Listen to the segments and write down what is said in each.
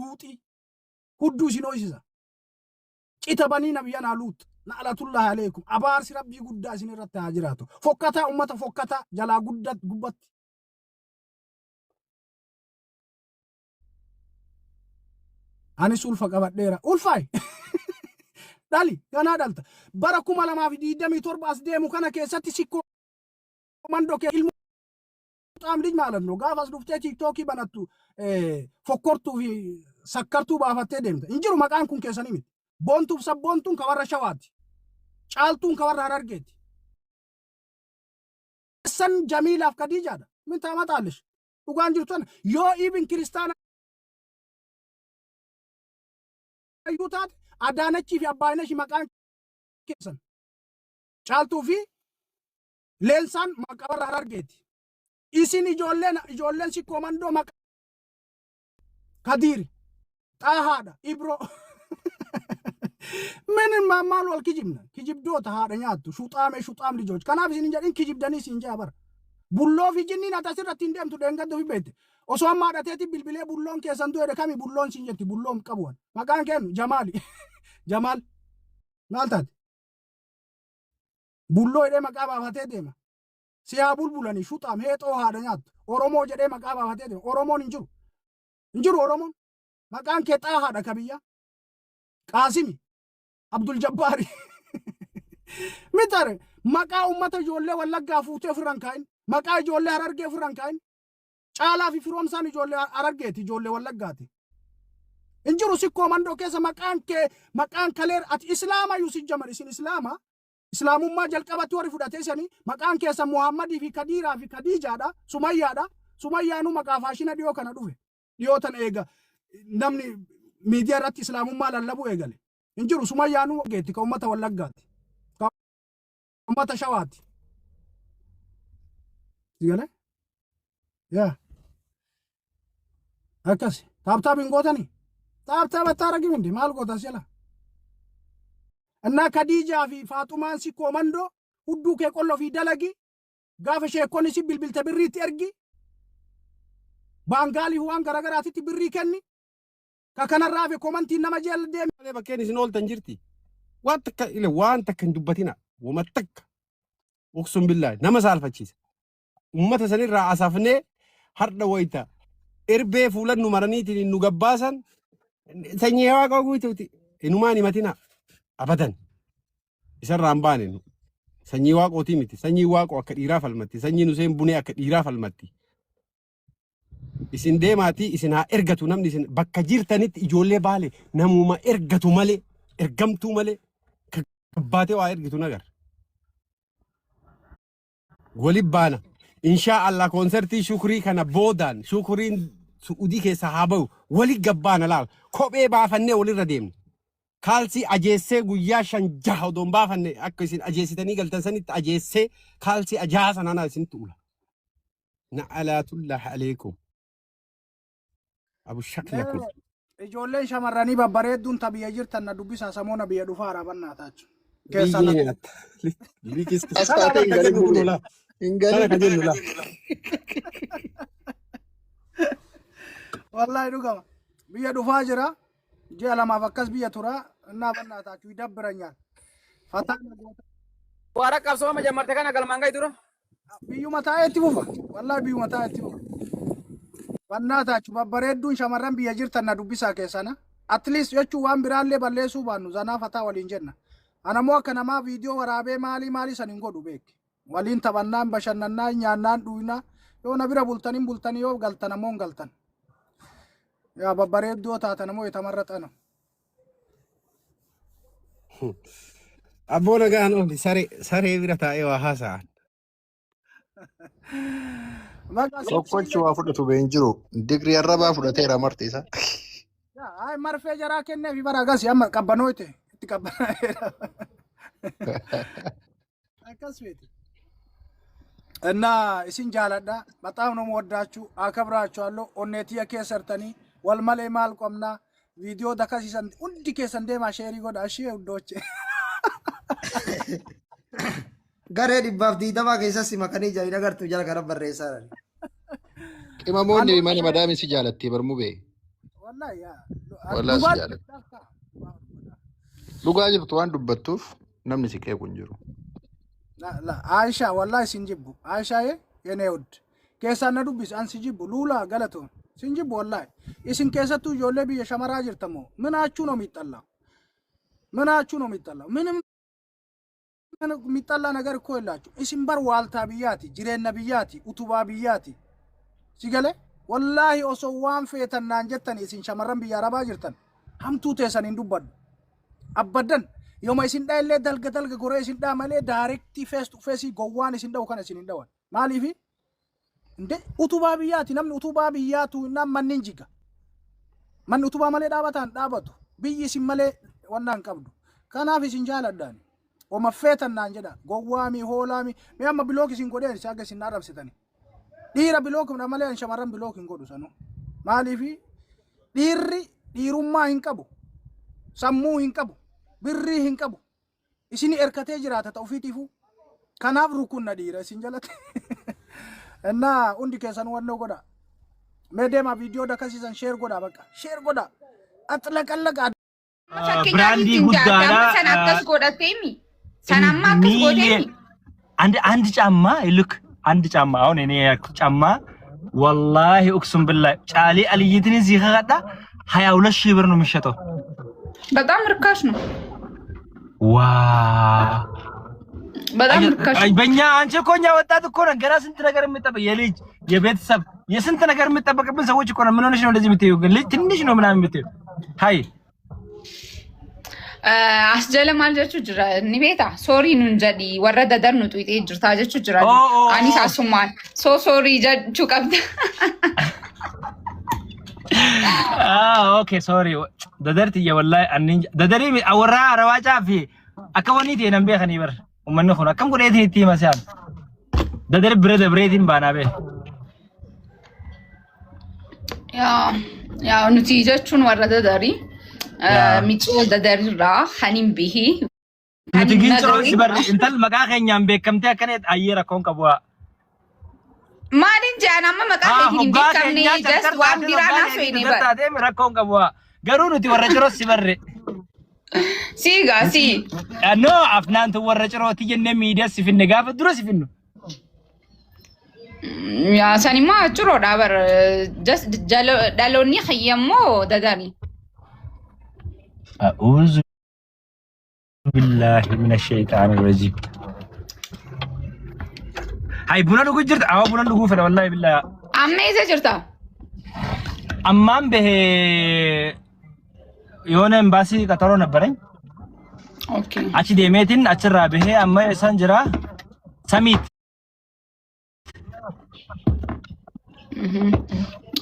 luuxii hudduu isin ho'isisa. Citabanii nabiyyanaa luut na'alatullahi alaykum abaarsi rabbii guddaa isin irratti haa jiraatu. Fokkataa ummata fokkataa jalaa gubbatti. Anis ulfa qabadheera. Ulfaay. Dali ganaa dhalta. Bara 2027 as deemu kana keessatti sikkoo mandoo kee ilmu xaamdij maalanno gaafas dhuftee tiiktookii banattu fokkortuu fi sakkartuu baafattee deemta. Injiru maqaan kun keessanii miti. Boontuuf sabboontuun ka warra shawaati. Caaltuun ka warra harargeeti. San Jamiilaaf Kadiijaadha. Min taama xaalish. Dhugaan jirtu ana yoo ibin kiristaana ayyuu taate Adaanachii fi Abbaayinesh maqaan keessan. Caaltuu fi Leensaan maqaa warra harargeeti. Isin ijoolleen sikkoo mandoo maqaa Kadiiri. Xaahaadha. Ibro. Menin maal wal kijibna. Kijibdoota haadha nyaattu. Shuxaam lijooj. Kanaaf isin jedhin kijibdanii isin jaa bara. Bulloo fi jinniin ati asirratti hin deemtu deengaddu fi beekte. Osoo amma haadhateeti bilbilee bulloon keessan du'e kami bulloon sin jetti bulloon qabuwan. Maqaan kennu Jamaali. Jamaal. Maal taate? Bulloo jedhee maqaa baafatee deema. Siyaa bulbulanii shuxaam heexoo haadha nyaattu. Oromoo jedhee maqaa baafatee deema. Oromoon hin jiru. Hin jiru Oromoon. Maqaan kee Xaahaadha kabiyya. Qaasimi. Abdul Jabbaari. Mitare maqaa ummata ijoollee Wallaggaa fuutee ofirran kaa'in. Maqaa ijoollee Harargee ofirran kaa'in. Caalaa fi firoomsaan ijoollee Harargeeti ijoollee Wallaggaati. Injiru sikkoo mandoo keessa maqaan kaleer ati islaama yusuf jamal isin islaama. Islaamummaa jalqabatti warri fudhatee sanii maqaan keessa Muhammadii fi Kadiiraa fi Kadiijaadha. Sumayyaadha. Sumayyaanuu maqaa faashina dhiyoo kana dhufe. Dhiyootan eega namni miidiyaa irratti islaamummaa lallabu eegale. Injiru Sumayyaanuu geetti ka ummata Wallaggaati. Ka ummata Shawaati. Sigale? Yaa. Akkasi. Taabtaabiin gootanii? Taabtaaba argimindi maal goota sila? Annaa Kadiijaa fi Faaxumaan sikkoo mandoo hudduu kee qolloo fi dalagi gaafa sheekonni si bilbilte birriitti ergi baangaalii waan garagaraatitti birrii kenni ka kanarraa fi komantiin nama jala deeme. Bakkeen isin ooltan jirti. Waan takka hin dubbatina. Wama takka. Uqsum billaahi nama saalfachiisa. Ummata sanirraa asafnee harda wayita erbee fuulan nu maraniitiin nu gabbaasan sanyii waaqa guutuuti. Inumaan himatina. Abadan. Isarraan baane nu. Sanyii waaqootii miti. Sanyii waaqoo akka dhiiraa falmatti. Sanyii Huseen Bunee akka dhiiraa falmatti. Isin deemaatii isin haa ergatu namni isin bakka jirtanitti ijoollee baale namuma ergatu malee ergamtuu malee kabbaatee waa ergitu nagar. Wali baana. Inshaa Allah konsertii shukrii kana boodaan shukriin Suudii keessa haa bahu wali gabbaana laal kophee baafannee walirra deemne. Kaalsii ajeessee guyyaa 5 6 odoon baafanne akka isin ajeessitanii galtan sanitti ajeessee kaalsii ajaasa nana isin tuula. Na'alaatullah alaykum. Abu shakla kun. Ijoolleen shamarranii babbareedduun tabiyya jirtan na dubbisaa samoona biyya dhufaa raabannaa taachu. Keessaa liikis astaatee hin galin la. Wallahi dhugama. Biyya dhufaa jira. Ji'a lamaaf akkas biyya turaa innaa bannaa taachuu dabbiranyaan. Fataan Wara qabsooma jammarte kana galmaan gahi dura. biyyuma taa'eetti fufa. Wallahi biyyuma taa'eetti fufa. Bannaa taachuu babbareedduun shamarran biyya jirtan na dubbisaa keessana. At least jechuun waan biraallee balleessuu baannu zanaa fataa waliin jenna. Anamoo akka namaa viidiyoo waraabee maalii san hin godhu beeki. Waliin taphannaan bashannannaan nyaannaan dhuunaa yoo na bira bultanii yoo galtan ammoo galtan. Yaa babbareeddoo taatan ammoo itamarraxana. Abboona gaan oli saree bira taa'ee waa haasa'an. Tokkochi waa fudhatu been jiru digrii arrabaa fudhateera martiisa. Ay marfee jaraa kennee fi bara agas amma qabbanoote itti qabbanaa'eera. Akkas feeti. እና isin jaaladha በጣም ነው የምወዳችሁ አከብራችኋለሁ ኦኔቲያ ከሰርተኒ ወልመሌ ማል ቆምና ቪዲዮ ደከሲሰን ሁንዲ ከሰን ደማ ሼሪ ጎዳ እሺ ውዶች ገሬ ዲባፍ ዲደማ ከሰሲ መከኒ ጃይ ነገርቱ ጀለ ከረ በሬሳ Qimamoonni mana madaami si jaalatti barmuu bee. wallahi ya Wallahi si jaalladha. Dhugaa jirtu waan dubbattuuf namni si qeequ hin jiru. la Aisha wallahi sinjibbu Aisha የኔ ውድ keessa na dubbis an sinjibbu luula galato sinjibbu wallahi isin keessattuu ijoollee biyya shamaraa jirtamoo ምናችሁ ነው የሚጠላው ምናችሁ ነው የሚጠላው ምንም የሚጠላ ነገር እኮ የላችሁ isin bar waaltaa biyyaati jireenya biyyaati utubaa biyyaati sigale wallahi osoo waan feetannaan jettan isin shamarran biyya arabaa jirtan hamtuu teessan hin dubbadhu abbadan yooma isin dhaillee dalga goree isin dhaa malee directly face to face gowwaan isin dhawu kana isin hin dhawan maaliifi inde utubaa biyyaati namni utubaa biyyaatu innaan mannin jiga manni utubaa malee dhaabataan dhaabatu biyyi isin malee wannaan qabdu kanaaf isin jaaladhaani oma feetannaan jedha gowwaami hoolaami mee amma bilook isin godheen isa aga isin arrabsitani dhiira bilook malee shamarran bilook hin godhu sanu maaliifi dhiirri dhiirummaa hin qabu sammuu hin qabu birrii hin qabu isini erkatee jiraata ta'u fiitifu kanaaf rukunna dhiira isin jalate እና undi keessan wannoo godha mee deema viidiyoo dakasiisan sheer godha bakka sheer godha atlaqallaqa ብራንዲ ጉዳራ ሰናከስ ጎዳቴሚ ሰናማከስ ጎዳቴሚ አንድ ጫማ ይልክ አንድ ጫማ አሁን እኔ ያልኩት ጫማ ወላሂ እቅሱም ብላህ ጫሊ አልይትን እዚህ ከቀጣ 22 ሺህ ብር ነው የሚሸጠው በጣም ርካሽ ነው ዋ በጣም ርካሽ በእኛ አንቺ እኮ እኛ ወጣት እኮ ነን ገና ስንት ነገር የምጠበቅ የልጅ የቤተሰብ የስንት ነገር የምጠበቅብን ሰዎች እኮ ነን ምን ሆነሽ ነው እንደዚህ የምትይው ግን ልጅ ትንሽ ነው ምናምን የምትይው ሃይ asjala maal jechuu jira ni beeta sorry nun jedhi warra dadarnu tuite jirta jechuu jira ani saasumaan so sorry jechuu qabda okay sorry dadarti ya wallahi annin dadari awra rawaja fi akawani te nan be khani bar umman khuna kam gode ti masal dadari breedin bana be ya nuti jechun warra dadari michoo dadarra hanin bihi mutigin choro sibar intal maga keenyaan beekamte akanet ayera kon qabwa maalin jaanama maga keenyin beekamne just waan birana feene ba tade rakon qabwa garu nuti warra choro sibarre siga si no afnan tu warra choro tijenne media sifinne gafa dura sifinnu ya sanima choro dabar just daloni khayammo dadani أعوذ بالله من الشيطان الرجيم هاي بنا لو جرت أو بنا لو فلا والله بالله أما إذا جرتا أمام به يوم باسي كترو نبرين أوكي أشي ديمتين أشرا به أما سانجرا سميت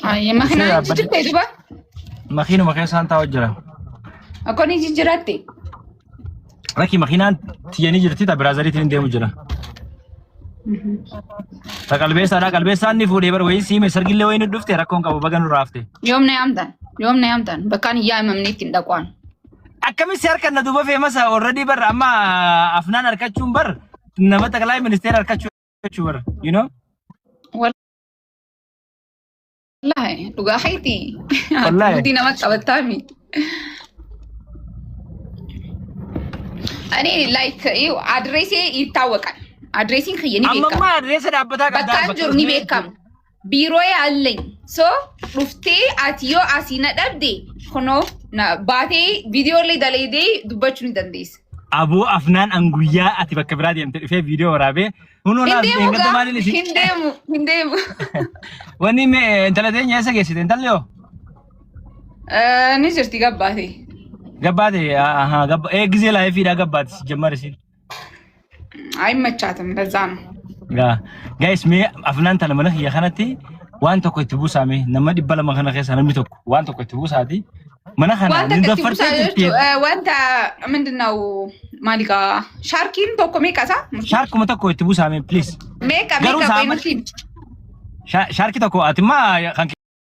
أي ما خنا جرت إذا ما خينو ما خير سانتا وجرا أكوني جراتي لكن مخينان تيجي جرتي تبرازري تين ديمو جرا تقلبيسان نفودي بر وين سيم سرقيل وين دفتي ركون كابو بغن رافته يوم نيامتان بكان يا ممنيت دقوان أكمل سير كنا دوبا في مسا already بر أما أفنان أركاتشون بر نما تكلاي منستير أركاتشون بر you know والله لقى حيتي والله ودي نمك أبتامي أنا like يو أدرسي يتوقع أدرسين خيني بيكم أما ما أدرس دابتا بكان جورني بيكم بيروي علين so رفتي أتيو أسينا دبدي خنو نا باتي فيديو اللي دليدي دبچوني دنديس أبو أفنان أنغويا أتي بكبرادي أنت في فيديو رابي هنو نا إنك تمالي لسي هندمو واني مي أنت لدين ياسا كيسي أنت ليو نجرتي قباتي قباتي إيه لا في دا قبات جمار سين أي متشاتم بزان guys me afnan tala mana ya khanati wan to ko tibusa me namadi bala ma khana khesa namito wan to ko tibusa di mana khana ninda farte wanta mindnaw malika sharkin to ko me kasa shark mata ko tibusa me please me ka me ka sharki to ko atima